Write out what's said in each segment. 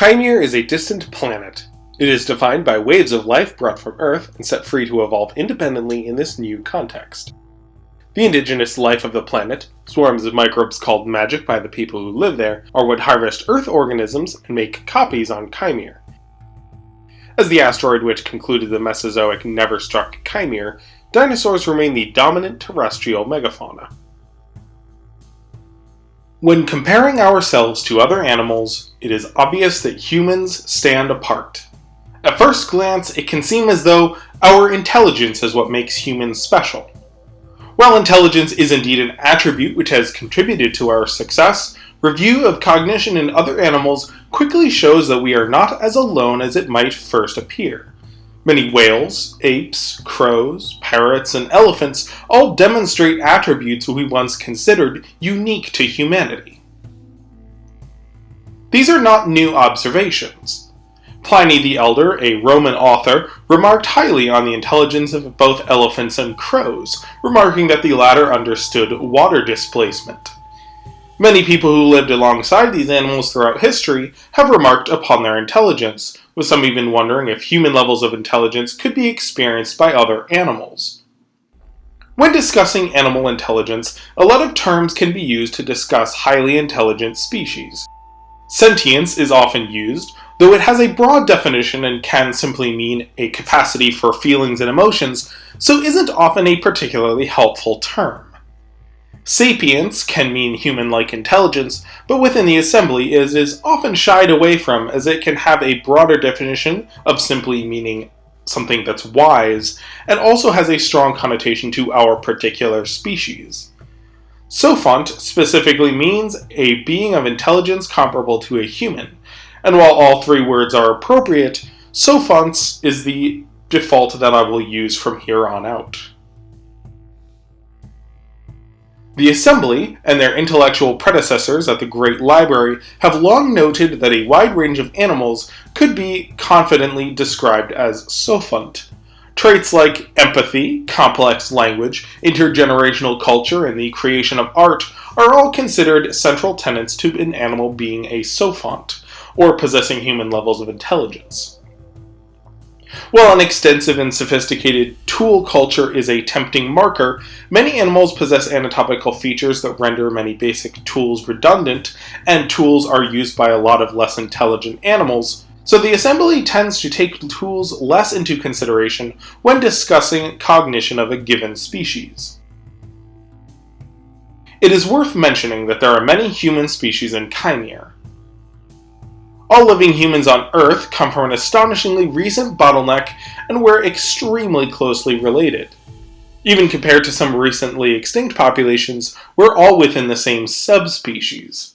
Kaimere is a distant planet. It is defined by waves of life brought from Earth and set free to evolve independently in this new context. The indigenous life of the planet, swarms of microbes called magic by the people who live there, are what harvest Earth organisms and make copies on Kaimere. As the asteroid which concluded the Mesozoic never struck Kaimere, dinosaurs remain the dominant terrestrial megafauna. When comparing ourselves to other animals, it is obvious that humans stand apart. At first glance, it can seem as though our intelligence is what makes humans special. While intelligence is indeed an attribute which has contributed to our success, review of cognition in other animals quickly shows that we are not as alone as it might first appear. Many whales, apes, crows, parrots, and elephants all demonstrate attributes we once considered unique to humanity. These are not new observations. Pliny the Elder, a Roman author, remarked highly on the intelligence of both elephants and crows, remarking that the latter understood water displacement. Many people who lived alongside these animals throughout history have remarked upon their intelligence, with some even wondering if human levels of intelligence could be experienced by other animals. When discussing animal intelligence, a lot of terms can be used to discuss highly intelligent species. Sentience is often used, though it has a broad definition and can simply mean a capacity for feelings and emotions, so isn't often a particularly helpful term. Sapience can mean human-like intelligence, but within the assembly it is often shied away from as it can have a broader definition of simply meaning something that's wise, and also has a strong connotation to our particular species. Sophont specifically means a being of intelligence comparable to a human, and while all three words are appropriate, Sophonts is the default that I will use from here on out. The Assembly, and their intellectual predecessors at the Great Library, have long noted that a wide range of animals could be confidently described as sophont. Traits like empathy, complex language, intergenerational culture, and the creation of art are all considered central tenets to an animal being a sophont, or possessing human levels of intelligence. While an extensive and sophisticated tool culture is a tempting marker, many animals possess anatomical features that render many basic tools redundant, and tools are used by a lot of less intelligent animals, so the Assembly tends to take tools less into consideration when discussing cognition of a given species. It is worth mentioning that there are many human species in Kaimere. All living humans on Earth come from an astonishingly recent bottleneck and we're extremely closely related. Even compared to some recently extinct populations, we're all within the same subspecies.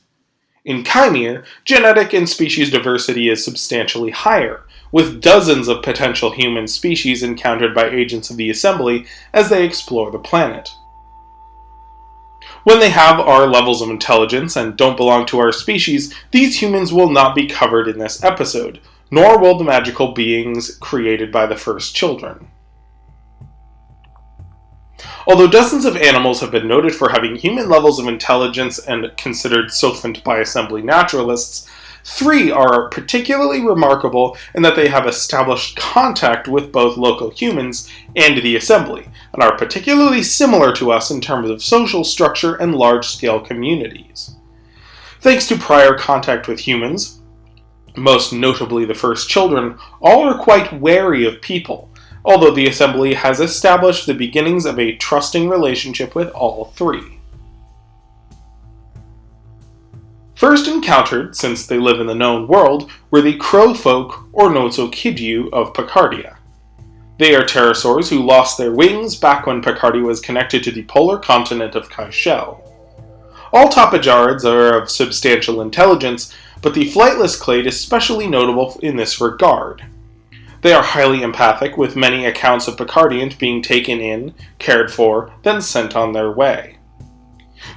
In Kaimere, genetic and species diversity is substantially higher, with dozens of potential human species encountered by agents of the Assembly as they explore the planet. When they have our levels of intelligence and don't belong to our species, these humans will not be covered in this episode, nor will the magical beings created by the first children. Although dozens of animals have been noted for having human levels of intelligence and considered sophont by Assembly naturalists, 3 are particularly remarkable in that they have established contact with both local humans and the Assembly, and are particularly similar to us in terms of social structure and large-scale communities. Thanks to prior contact with humans, most notably the first children, all are quite wary of people, although the Assembly has established the beginnings of a trusting relationship with all 3. First encountered, since they live in the known world, were the crow folk or Notsokidyu of Picardia. They are pterosaurs who lost their wings back when Picardia was connected to the polar continent of Kaishel. All topajarids are of substantial intelligence, but the flightless clade is especially notable in this regard. They are highly empathic, with many accounts of Picardians being taken in, cared for, then sent on their way.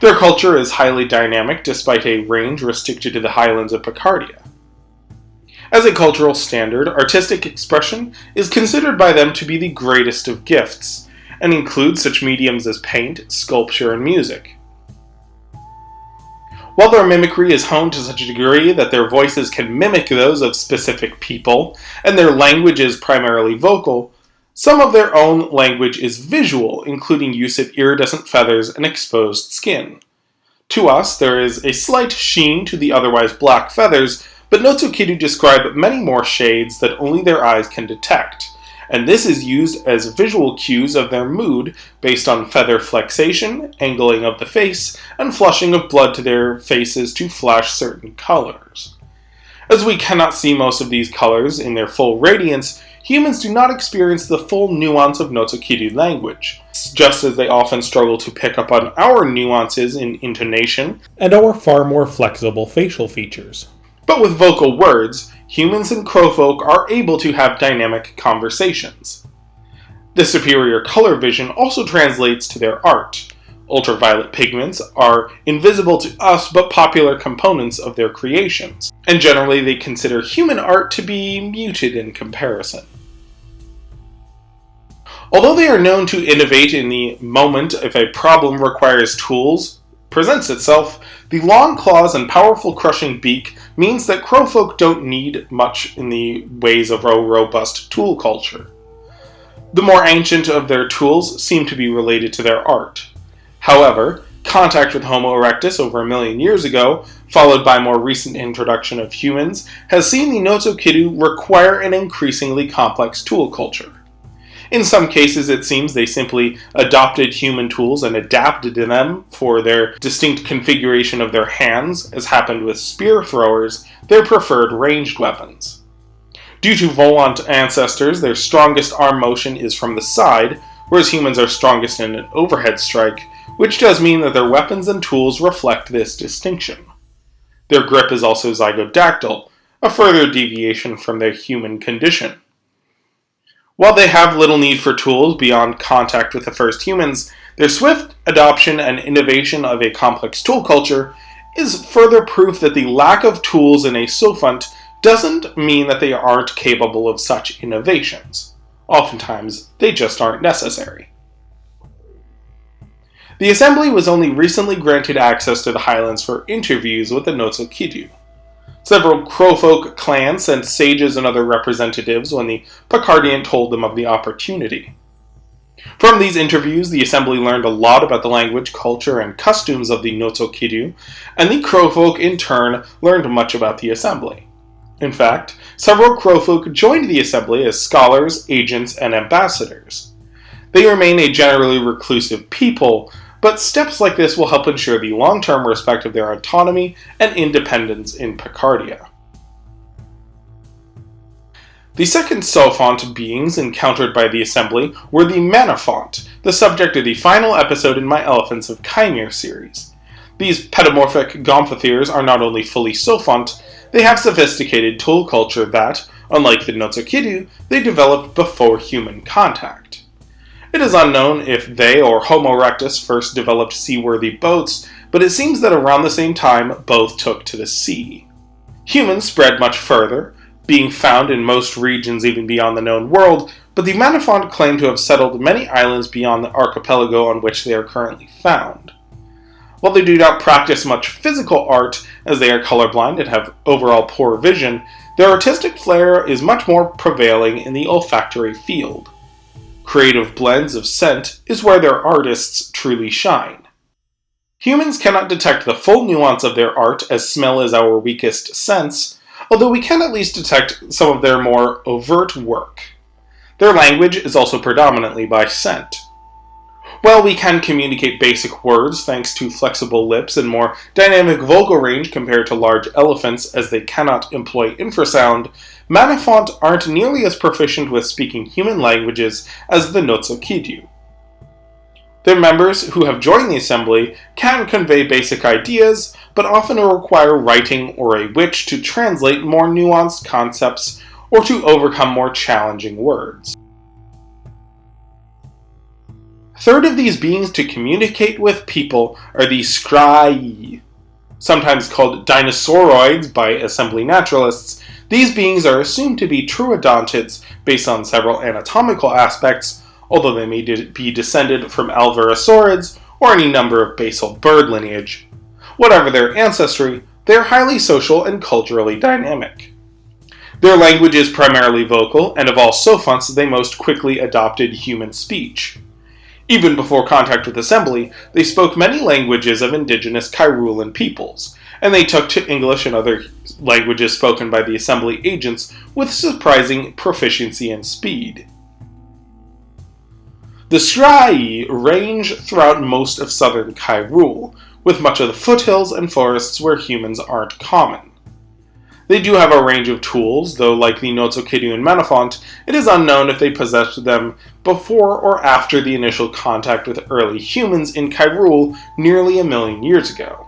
Their culture is highly dynamic despite a range restricted to the highlands of Picardia. As a cultural standard, artistic expression is considered by them to be the greatest of gifts, and includes such mediums as paint, sculpture, and music. While their mimicry is honed to such a degree that their voices can mimic those of specific people, and their language is primarily vocal, some of their own language is visual, including use of iridescent feathers and exposed skin. To us, there is a slight sheen to the otherwise black feathers, but Notsukidu describe many more shades that only their eyes can detect, and this is used as visual cues of their mood based on feather flexation, angling of the face, and flushing of blood to their faces to flash certain colors. As we cannot see most of these colors in their full radiance, humans do not experience the full nuance of Notsukidu language, just as they often struggle to pick up on our nuances in intonation and our far more flexible facial features. But with vocal words, humans and crowfolk are able to have dynamic conversations. The superior color vision also translates to their art. Ultraviolet pigments are invisible to us but popular components of their creations, and generally they consider human art to be muted in comparison. Although they are known to innovate in the moment if a problem requires tools presents itself, the long claws and powerful crushing beak means that crowfolk don't need much in the ways of a robust tool culture. The more ancient of their tools seem to be related to their art. However, contact with Homo erectus over 1 million years ago, followed by more recent introduction of humans, has seen the Notsukidu require an increasingly complex tool culture. In some cases, it seems they simply adopted human tools and adapted to them for their distinct configuration of their hands, as happened with spear throwers, their preferred ranged weapons. Due to volant ancestors, their strongest arm motion is from the side, whereas humans are strongest in an overhead strike, which does mean that their weapons and tools reflect this distinction. Their grip is also zygodactyl, a further deviation from their human condition. While they have little need for tools beyond contact with the first humans, their swift adoption and innovation of a complex tool culture is further proof that the lack of tools in a Sophont doesn't mean that they aren't capable of such innovations. Oftentimes, they just aren't necessary. The Assembly was only recently granted access to the Highlands for interviews with the Notsukidu. Several crowfolk clans sent sages and other representatives when the Picardian told them of the opportunity. From these interviews, the Assembly learned a lot about the language, culture, and customs of the Notsukidu, and the crowfolk in turn learned much about the Assembly. In fact, several crowfolk joined the Assembly as scholars, agents, and ambassadors. They remain a generally reclusive people, but steps like this will help ensure the long-term respect of their autonomy and independence in Picardia. The second Sophont beings encountered by the Assembly were the Manaphont, the subject of the final episode in my Elephants of Kaimere series. These pedomorphic gomphotheres are not only fully Sophont, they have sophisticated tool culture that, unlike the Notsukidu, they developed before human contact. It is unknown if they or Homo erectus first developed seaworthy boats, but it seems that around the same time both took to the sea. Humans spread much further, being found in most regions even beyond the known world, but the Manaphont claim to have settled many islands beyond the archipelago on which they are currently found. While they do not practice much physical art, as they are colorblind and have overall poor vision, their artistic flair is much more prevailing in the olfactory field. Creative blends of scent is where their artists truly shine. Humans cannot detect the full nuance of their art, as smell is our weakest sense, although we can at least detect some of their more overt work. Their language is also predominantly by scent. While we can communicate basic words thanks to flexible lips and more dynamic vocal range compared to large elephants as they cannot employ infrasound, Manaphont aren't nearly as proficient with speaking human languages as the Notsukidu. Their members who have joined the Assembly can convey basic ideas, but often require writing or a witch to translate more nuanced concepts or to overcome more challenging words. Third of these beings to communicate with people are the Scryi. Sometimes called dinosauroids by Assembly naturalists, these beings are assumed to be troodontid based on several anatomical aspects, although they may be descended from alvarezsaurids or any number of basal bird lineage. Whatever their ancestry, they are highly social and culturally dynamic. Their language is primarily vocal, and of all Sophonts, they most quickly adopted human speech. Even before contact with Assembly, they spoke many languages of indigenous Kairoulan peoples, and they took to English and other languages spoken by the Assembly agents with surprising proficiency and speed. The Scryae range throughout most of southern Kairul, with much of the foothills and forests where humans aren't common. They do have a range of tools, though like the Notokedu Menafont, it is unknown if they possessed them before or after the initial contact with early humans in Kairul nearly 1 million years ago.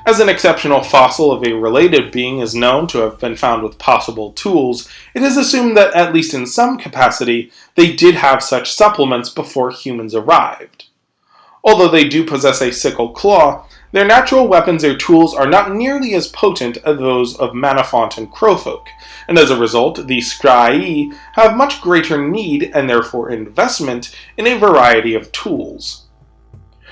As an exceptional fossil of a related being is known to have been found with possible tools, it is assumed that at least in some capacity, they did have such supplements before humans arrived. Although they do possess a sickle claw, their natural weapons or tools are not nearly as potent as those of Manafont and Crowfolk, and as a result, the Scryae have much greater need, and therefore investment, in a variety of tools.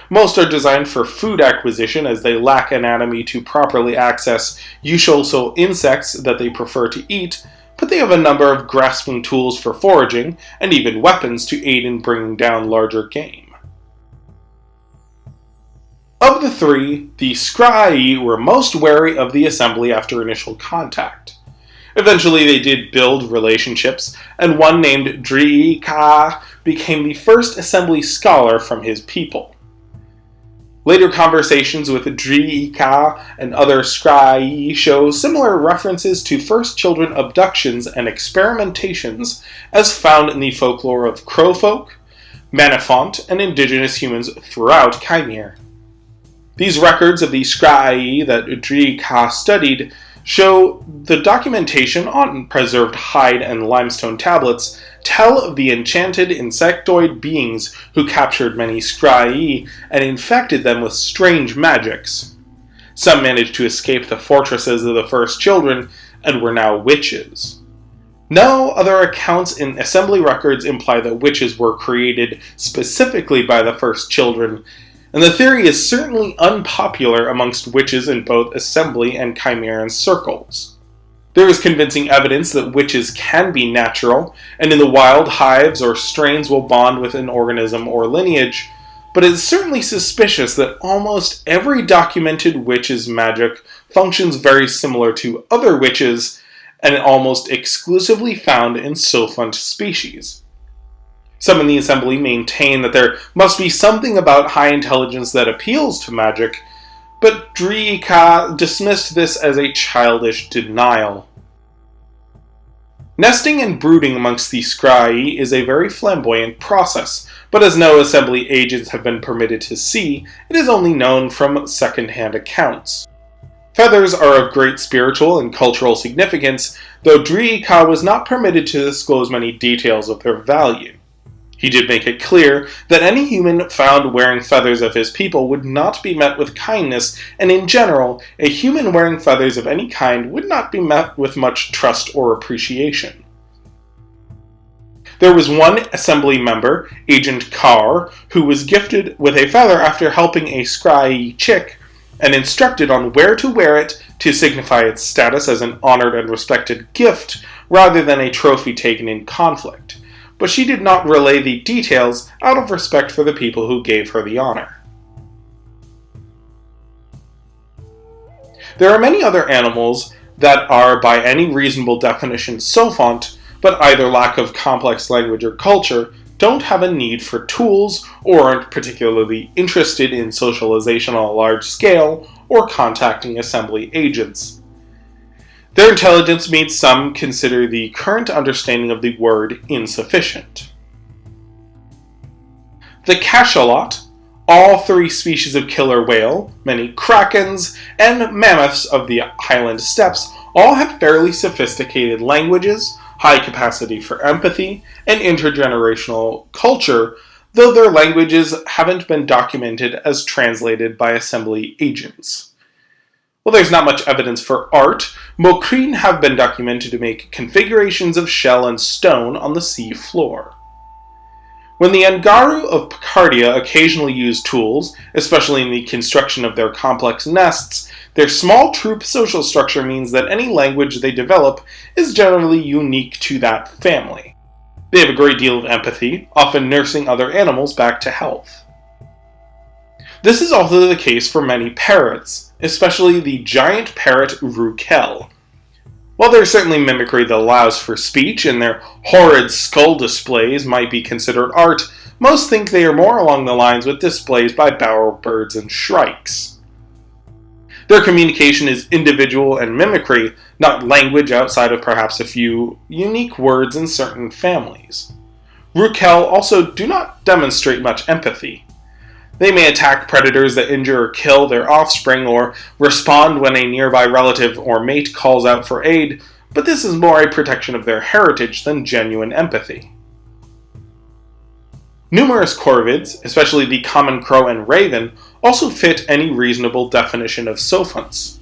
Most are designed for food acquisition, as they lack anatomy to properly access usual insects that they prefer to eat, but they have a number of grasping tools for foraging, and even weapons to aid in bringing down larger game. Of the three, the Scryae were most wary of the Assembly after initial contact. Eventually they did build relationships, and one named Driika became the first Assembly scholar from his people. Later conversations with Driika and other Scryae show similar references to first children abductions and experimentations as found in the folklore of Crowfolk, Manafont, and indigenous humans throughout Kaimere. These records of the Scryae that Driika studied show the documentation on preserved hide and limestone tablets tell of the enchanted insectoid beings who captured many Scryae and infected them with strange magics. Some managed to escape the fortresses of the first children and were now witches. No other accounts in Assembly records imply that witches were created specifically by the first children, and the theory is certainly unpopular amongst witches in both Assembly and Chimeran circles. There is convincing evidence that witches can be natural, and in the wild, hives or strains will bond with an organism or lineage, but it is certainly suspicious that almost every documented witch's magic functions very similar to other witches, and almost exclusively found in Sophont species. Some in the Assembly maintain that there must be something about high intelligence that appeals to magic, but Driika dismissed this as a childish denial. Nesting and brooding amongst the Scryae is a very flamboyant process, but as no Assembly agents have been permitted to see, it is only known from second-hand accounts. Feathers are of great spiritual and cultural significance, though Driika was not permitted to disclose many details of their value. He did make it clear that any human found wearing feathers of his people would not be met with kindness, and in general, a human wearing feathers of any kind would not be met with much trust or appreciation. There was one Assembly member, Agent Carr, who was gifted with a feather after helping a Scryae chick, and instructed on where to wear it to signify its status as an honored and respected gift, rather than a trophy taken in conflict. But she did not relay the details out of respect for the people who gave her the honor. There are many other animals that are by any reasonable definition Sophont, but either lack of complex language or culture, don't have a need for tools, or aren't particularly interested in socialization on a large scale, or contacting Assembly agents. Their intelligence made some consider the current understanding of the word insufficient. The cachalot, all three species of killer whale, many krakens, and mammoths of the highland steppes all have fairly sophisticated languages, high capacity for empathy, and intergenerational culture, though their languages haven't been documented as translated by Assembly agents. While there's not much evidence for art, Mokreen have been documented to make configurations of shell and stone on the sea floor. When the Angaru of Picardia occasionally use tools, especially in the construction of their complex nests, their small troop social structure means that any language they develop is generally unique to that family. They have a great deal of empathy, often nursing other animals back to health. This is also the case for many parrots, especially the giant parrot Rukel. While there is certainly mimicry that allows for speech, and their horrid skull displays might be considered art, most think they are more along the lines with displays by bowerbirds and shrikes. Their communication is individual and mimicry, not language outside of perhaps a few unique words in certain families. Rukel also do not demonstrate much empathy. They may attack predators that injure or kill their offspring, or respond when a nearby relative or mate calls out for aid, but this is more a protection of their heritage than genuine empathy. Numerous corvids, especially the common crow and raven, also fit any reasonable definition of Sophonts.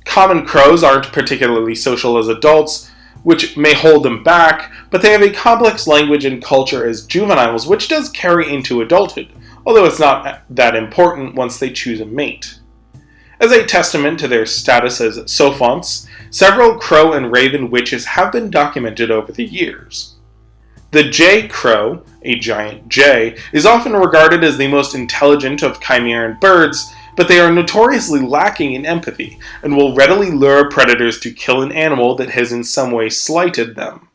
Common crows aren't particularly social as adults, which may hold them back, but they have a complex language and culture as juveniles, which does carry into adulthood, although it's not that important once they choose a mate. As a testament to their status as Sophonts, several crow and raven witches have been documented over the years. The jay crow, a giant jay, is often regarded as the most intelligent of Chimeran birds, but they are notoriously lacking in empathy, and will readily lure predators to kill an animal that has in some way slighted them.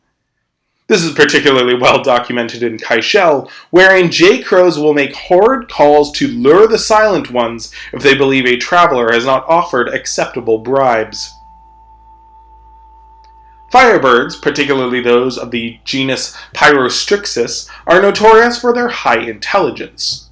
This is particularly well documented in Kaishel, wherein jay crows will make horrid calls to lure the silent ones if they believe a traveler has not offered acceptable bribes. Firebirds, particularly those of the genus Pyrostrixus, are notorious for their high intelligence.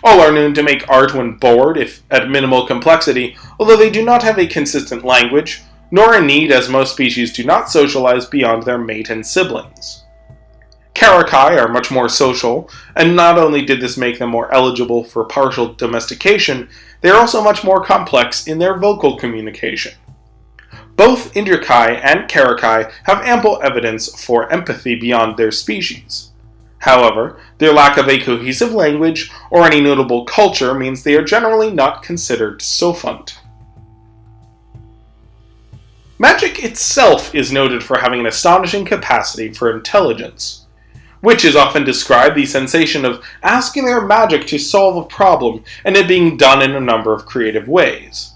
All are known to make art when bored, if at minimal complexity, although they do not have a consistent language, nor a need, as most species do not socialize beyond their mate and siblings. Caraci are much more social, and not only did this make them more eligible for partial domestication, they are also much more complex in their vocal communication. Both Indrici and Caraci have ample evidence for empathy beyond their species. However, their lack of a cohesive language or any notable culture means they are generally not considered Sophont. Magic itself is noted for having an astonishing capacity for intelligence. Witches often describe the sensation of asking their magic to solve a problem, and it being done in a number of creative ways.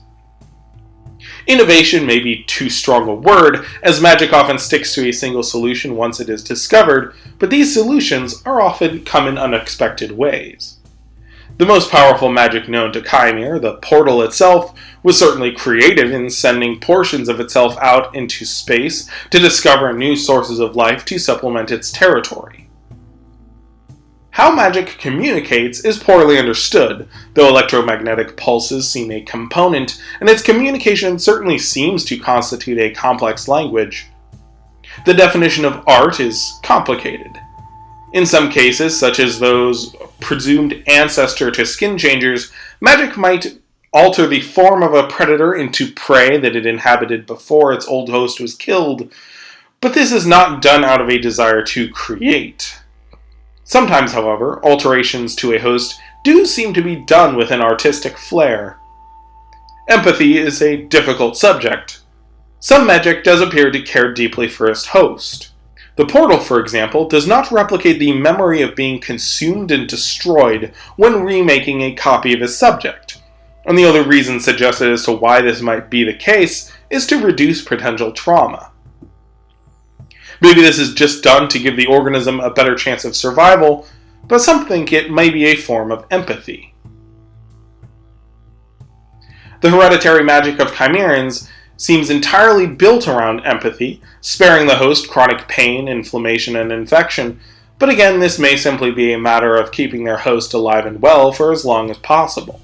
Innovation may be too strong a word, as magic often sticks to a single solution once it is discovered, but these solutions are often come in unexpected ways. The most powerful magic known to Kaimere, the portal itself, was certainly creative in sending portions of itself out into space to discover new sources of life to supplement its territory. How magic communicates is poorly understood, though electromagnetic pulses seem a component, and its communication certainly seems to constitute a complex language. The definition of art is complicated. In some cases, such as those presumed ancestor to skin changers, magic might alter the form of a predator into prey that it inhabited before its old host was killed, but this is not done out of a desire to create. Sometimes, however, alterations to a host do seem to be done with an artistic flair. Empathy is a difficult subject. Some magic does appear to care deeply for its host. The portal, for example, does not replicate the memory of being consumed and destroyed when remaking a copy of its subject, and the other reason suggested as to why this might be the case is to reduce potential trauma. Maybe this is just done to give the organism a better chance of survival, but some think it may be a form of empathy. The hereditary magic of Chimerans seems entirely built around empathy, sparing the host chronic pain, inflammation, and infection, but again, this may simply be a matter of keeping their host alive and well for as long as possible.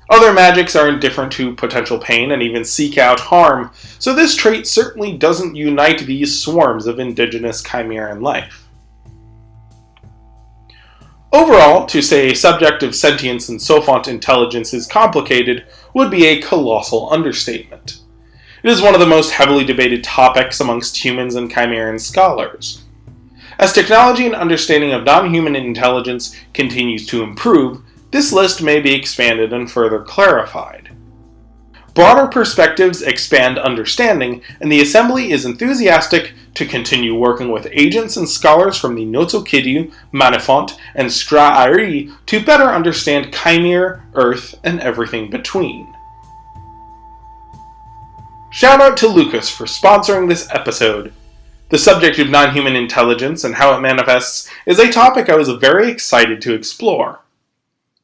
Other magics are indifferent to potential pain and even seek out harm, so this trait certainly doesn't unite these swarms of indigenous Chimeran life. Overall, to say a subject of sentience and Sophont intelligence is complicated would be a colossal understatement. It is one of the most heavily debated topics amongst humans and Chimeran scholars. As technology and understanding of non-human intelligence continues to improve, this list may be expanded and further clarified. Broader perspectives expand understanding, and the Assembly is enthusiastic to continue working with agents and scholars from the Notokidu, Manifont, and Stra'ari to better understand Kaimere, Earth, and everything between. Shout out to Lucas for sponsoring this episode. The subject of non-human intelligence and how it manifests is a topic I was very excited to explore.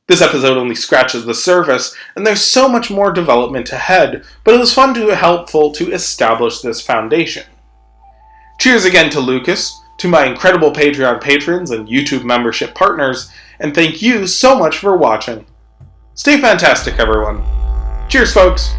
This episode only scratches the surface, and there's so much more development ahead, but it was fun to helpful to establish this foundation. Cheers again to Lucas, to my incredible Patreon patrons and YouTube membership partners, and thank you so much for watching. Stay fantastic, everyone. Cheers, folks!